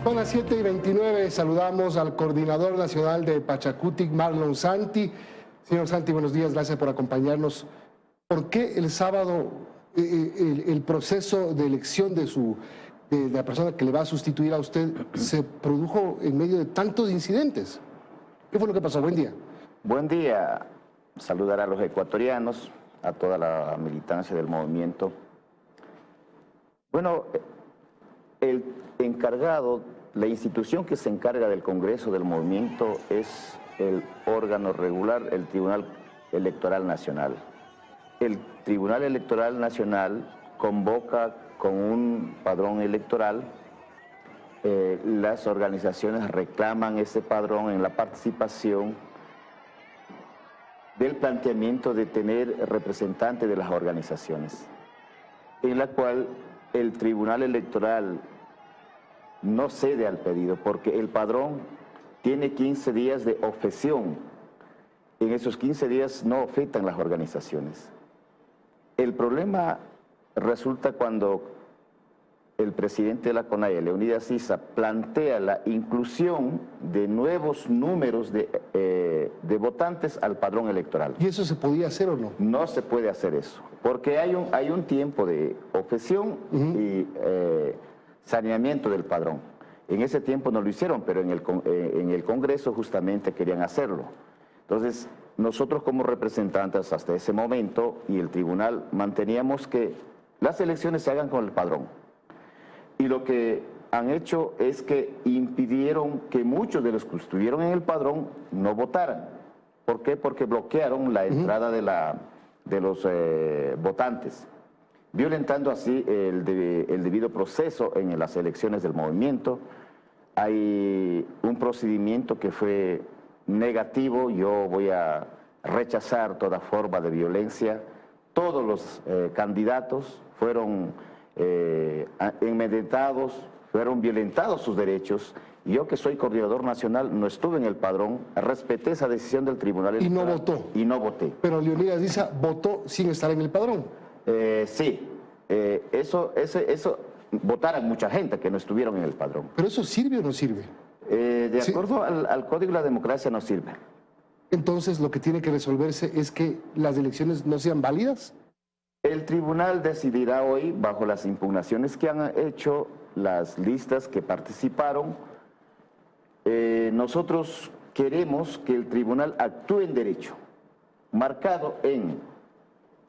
Son las 7:29, saludamos al coordinador nacional de Pachacutic, Marlon Santi. Señor Santi, buenos días, gracias por acompañarnos. ¿Por qué el sábado el proceso de elección de la persona que le va a sustituir a usted se produjo en medio de tantos incidentes? ¿Qué fue lo que pasó? Buen día. Buen día. Saludar a los ecuatorianos, a toda la militancia del movimiento. Bueno, el encargado, la institución que se encarga del Congreso del movimiento es el órgano regular, el Tribunal Electoral Nacional. El Tribunal Electoral Nacional convoca con un padrón electoral, las organizaciones reclaman ese padrón en la participación del planteamiento de tener representantes de las organizaciones, en la cual el Tribunal Electoral no cede al pedido, porque el padrón tiene 15 días de objeción. En esos 15 días no afectan las organizaciones. El problema resulta cuando el presidente de la CONAIE, Leonidas Issa, plantea la inclusión de nuevos números de votantes al padrón electoral. ¿Y eso se podía hacer o no? No se puede hacer eso, porque hay un tiempo de objeción y saneamiento del padrón. En ese tiempo no lo hicieron, pero en el Congreso justamente querían hacerlo. Entonces, nosotros como representantes hasta ese momento y el tribunal manteníamos que las elecciones se hagan con el padrón. Y lo que han hecho es que impidieron que muchos de los que estuvieron en el padrón no votaran. ¿Por qué? Porque bloquearon la entrada de los votantes, violentando así el debido proceso en las elecciones del movimiento. Hay un procedimiento que fue negativo. Yo voy a rechazar toda forma de violencia. Todos los candidatos fueron enmedentados, fueron violentados sus derechos. Yo, que soy coordinador nacional, no estuve en el padrón, respeté esa decisión del Tribunal Electoral. ¿Y no votó? Y no voté. Pero Leonidas Issa votó sin estar en el padrón. Sí, votaron mucha gente que no estuvieron en el padrón. ¿Pero eso sirve o no sirve? De acuerdo al Código de la Democracia no sirve. Entonces lo que tiene que resolverse es que las elecciones no sean válidas. El tribunal decidirá hoy, bajo las impugnaciones que han hecho las listas que participaron. Nosotros queremos que el tribunal actúe en derecho, marcado en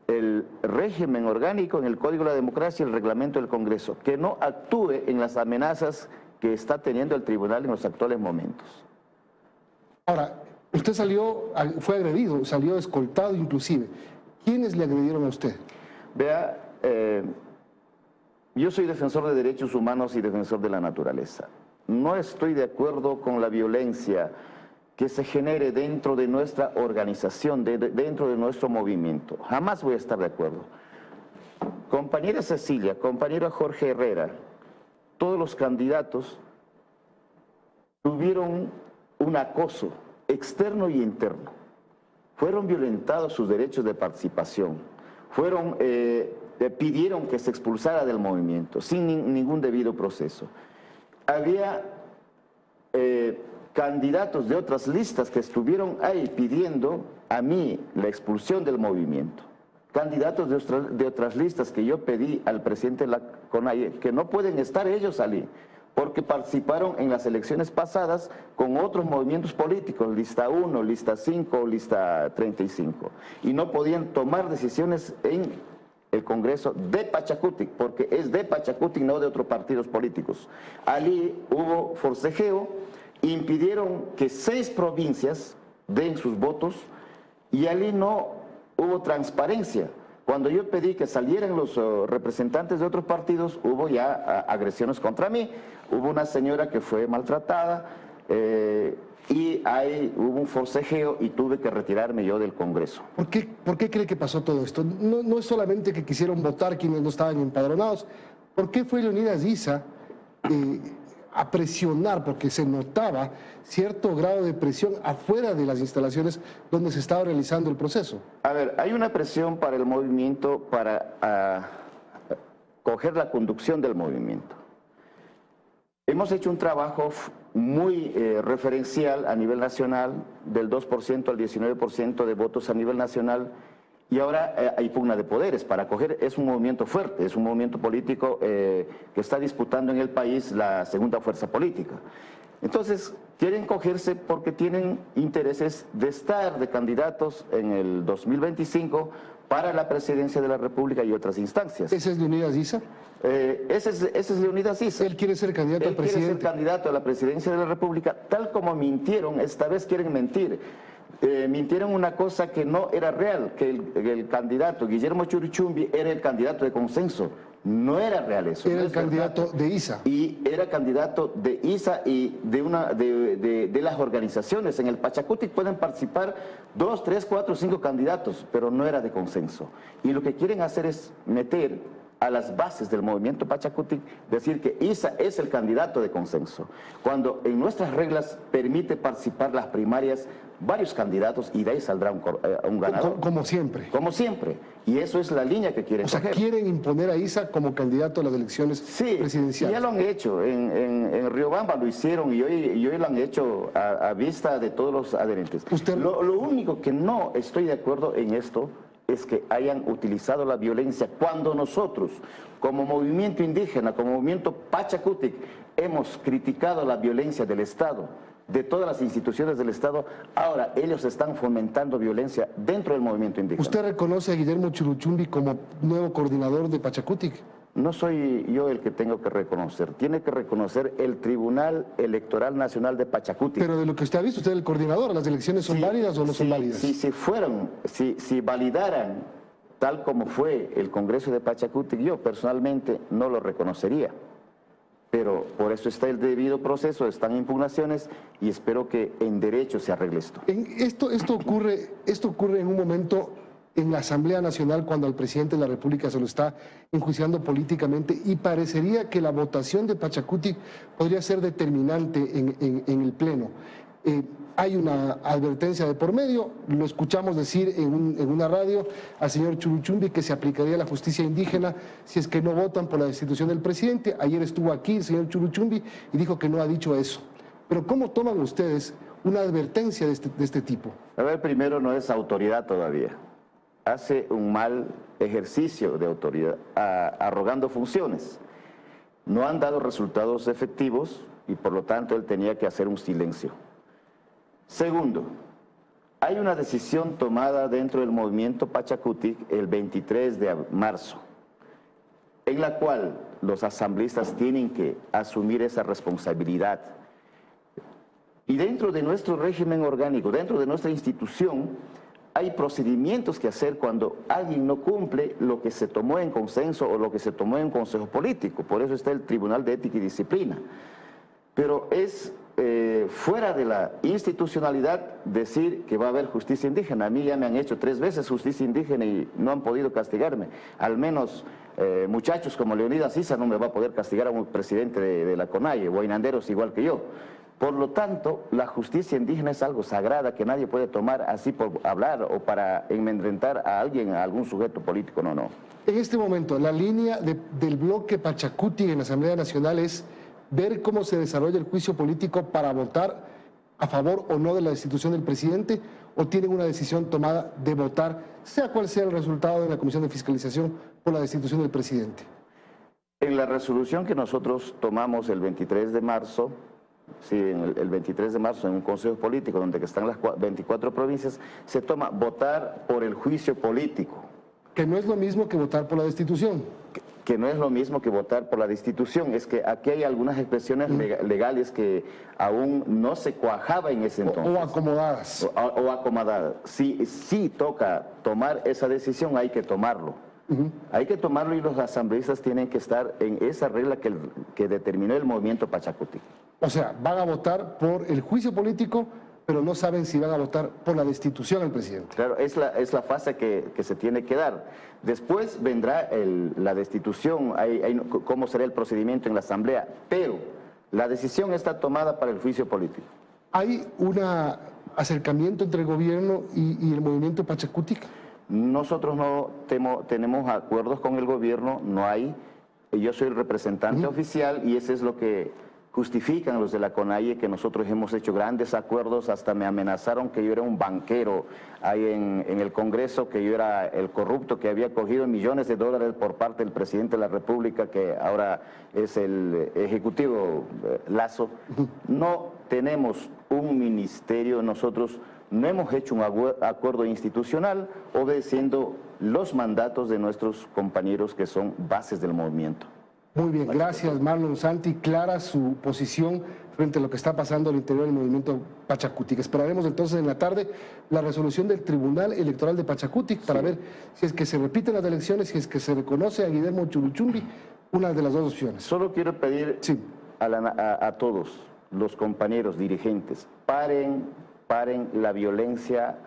el régimen orgánico, en el Código de la Democracia y el reglamento del Congreso, que no actúe en las amenazas que está teniendo el tribunal en los actuales momentos. Ahora, usted fue agredido, salió escoltado inclusive. ¿Quiénes le agredieron a usted? Vea, yo soy defensor de derechos humanos y defensor de la naturaleza. No estoy de acuerdo con la violencia que se genere dentro de nuestra organización, dentro de nuestro movimiento. Jamás voy a estar de acuerdo. Compañera Cecilia, compañero Jorge Herrera, todos los candidatos tuvieron un acoso externo y interno. Fueron violentados sus derechos de participación. Pidieron que se expulsara del movimiento sin ningún debido proceso. Había candidatos de otras listas que estuvieron ahí pidiendo a mí la expulsión del movimiento. Candidatos de otras listas que yo pedí al presidente de la CONAIE que no pueden estar ellos allí, porque participaron en las elecciones pasadas con otros movimientos políticos, lista 1, lista 5, lista 35, y no podían tomar decisiones en el Congreso de Pachacutic, porque es de Pachacutic, no de otros partidos políticos. Allí hubo forcejeo, impidieron que 6 provincias den sus votos y allí no hubo transparencia. Cuando yo pedí que salieran los representantes de otros partidos, hubo ya agresiones contra mí. Hubo una señora que fue maltratada y ahí hubo un forcejeo y tuve que retirarme yo del Congreso. ¿Por qué cree que pasó todo esto? No es solamente que quisieron votar quienes no estaban empadronados. ¿Por qué fue Leonidas Issa a presionar? Porque se notaba cierto grado de presión afuera de las instalaciones donde se estaba realizando el proceso. A ver, hay una presión para el movimiento para coger la conducción del movimiento. Hemos hecho un trabajo muy referencial a nivel nacional, del 2% al 19% de votos a nivel nacional, y ahora hay pugna de poderes para coger. Es un movimiento fuerte, es un movimiento político que está disputando en el país la segunda fuerza política. Entonces, quieren cogerse porque tienen intereses de estar de candidatos en el 2025 para la presidencia de la República y otras instancias. ¿Ese es Leonidas Issa? Ese es Leonidas Issa. Él quiere ser candidato al presidente. Él quiere ser candidato a la presidencia de la República, tal como mintieron, esta vez quieren mentir. Mintieron una cosa que no era real, que el candidato Guillermo Churuchumbi era el candidato de consenso. No era real eso. Era no el candidato de Issa. Y era candidato de Issa y de las organizaciones. En el Pachacutic pueden participar 2, 3, 4, 5 candidatos, pero no era de consenso. Y lo que quieren hacer es meter a las bases del movimiento Pachacutic, decir que Issa es el candidato de consenso, cuando en nuestras reglas permite participar las primarias varios candidatos y de ahí saldrá un ganador. Como siempre. Como siempre. Y eso es la línea que quieren coger. O sea, quieren imponer a Issa como candidato a las elecciones presidenciales. Sí, ya lo han hecho. En Riobamba lo hicieron y hoy lo han hecho a vista de todos los adherentes. Lo único que no estoy de acuerdo en esto es que hayan utilizado la violencia cuando nosotros, como movimiento indígena, como movimiento Pachacutic, hemos criticado la violencia del Estado, de todas las instituciones del Estado. Ahora ellos están fomentando violencia dentro del movimiento indígena. ¿Usted reconoce a Guillermo Churuchumbi como nuevo coordinador de Pachacutic? No soy yo el que tengo que reconocer, tiene que reconocer el Tribunal Electoral Nacional de Pachacutic. Pero de lo que usted ha visto, usted es el coordinador, ¿las elecciones son válidas o no son válidas? Si validaran tal como fue el Congreso de Pachacutic, yo personalmente no lo reconocería. Pero por eso está el debido proceso, están impugnaciones y espero que en derecho se arregle esto. Esto ocurre en un momento en la Asamblea Nacional cuando al presidente de la República se lo está enjuiciando políticamente y parecería que la votación de Pachacutic podría ser determinante en el Pleno. Hay una advertencia de por medio, lo escuchamos decir en una radio al señor Churuchumbi que se aplicaría la justicia indígena si es que no votan por la destitución del presidente. Ayer estuvo aquí el señor Churuchumbi y dijo que no ha dicho eso. Pero ¿cómo toman ustedes una advertencia de este tipo? A ver, primero no es autoridad todavía. Hace un mal ejercicio de autoridad, arrogando funciones. No han dado resultados efectivos y por lo tanto él tenía que hacer un silencio. Segundo, hay una decisión tomada dentro del movimiento Pachacutic el 23 de marzo, en la cual los asambleístas tienen que asumir esa responsabilidad. Y dentro de nuestro régimen orgánico, dentro de nuestra institución, hay procedimientos que hacer cuando alguien no cumple lo que se tomó en consenso o lo que se tomó en consejo político. Por eso está el Tribunal de Ética y Disciplina. Pero es fuera de la institucionalidad decir que va a haber justicia indígena. A mí ya me han hecho 3 veces justicia indígena y no han podido castigarme. Al menos muchachos como Leonidas Issa no me va a poder castigar a un presidente de la CONAIE, o Ainanderos igual que yo. Por lo tanto, la justicia indígena es algo sagrada que nadie puede tomar así por hablar o para enmendrentar a alguien, a algún sujeto político, no. En este momento, la línea del bloque Pachacutic en la Asamblea Nacional es ver cómo se desarrolla el juicio político para votar a favor o no de la destitución del presidente, o tienen una decisión tomada de votar, sea cual sea el resultado de la Comisión de Fiscalización, por la destitución del presidente. En la resolución que nosotros tomamos el 23 de marzo, sí, el 23 de marzo en un consejo político donde están las 24 provincias, se toma votar por el juicio político. Que no es lo mismo que votar por la destitución. Que no es lo mismo que votar por la destitución, es que aquí hay algunas expresiones legales que aún no se cuajaba en ese entonces. O acomodadas. O acomodadas. Si toca tomar esa decisión, hay que tomarlo. Hay que tomarlo y los asambleístas tienen que estar en esa regla que determinó el movimiento Pachacutic. O sea, van a votar por el juicio político, pero no saben si van a votar por la destitución del presidente. Claro, es la fase que se tiene que dar. Después vendrá la destitución, cómo será el procedimiento en la asamblea, pero la decisión está tomada para el juicio político. ¿Hay un acercamiento entre el gobierno y el movimiento Pachacutic? Nosotros no tenemos acuerdos con el gobierno, no hay. Yo soy el representante oficial y ese es lo que justifican los de la CONAIE que nosotros hemos hecho grandes acuerdos, hasta me amenazaron que yo era un banquero ahí en el Congreso, que yo era el corrupto que había cogido millones de dólares por parte del presidente de la República, que ahora es el ejecutivo Lazo. No tenemos un ministerio, nosotros no hemos hecho un acuerdo institucional obedeciendo los mandatos de nuestros compañeros que son bases del movimiento. Muy bien, gracias Marlon Santi. Clara su posición frente a lo que está pasando al interior del movimiento Pachakutik. Esperaremos entonces en la tarde la resolución del Tribunal Electoral de Pachakutik para ver si es que se repiten las elecciones, si es que se reconoce a Guillermo Churuchumbi, una de las dos opciones. Solo quiero pedir a todos los compañeros dirigentes, paren la violencia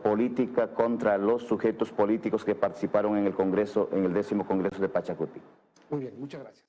política contra los sujetos políticos que participaron en el Congreso, en el 10º Congreso de Pachakutik. Muy bien, muchas gracias.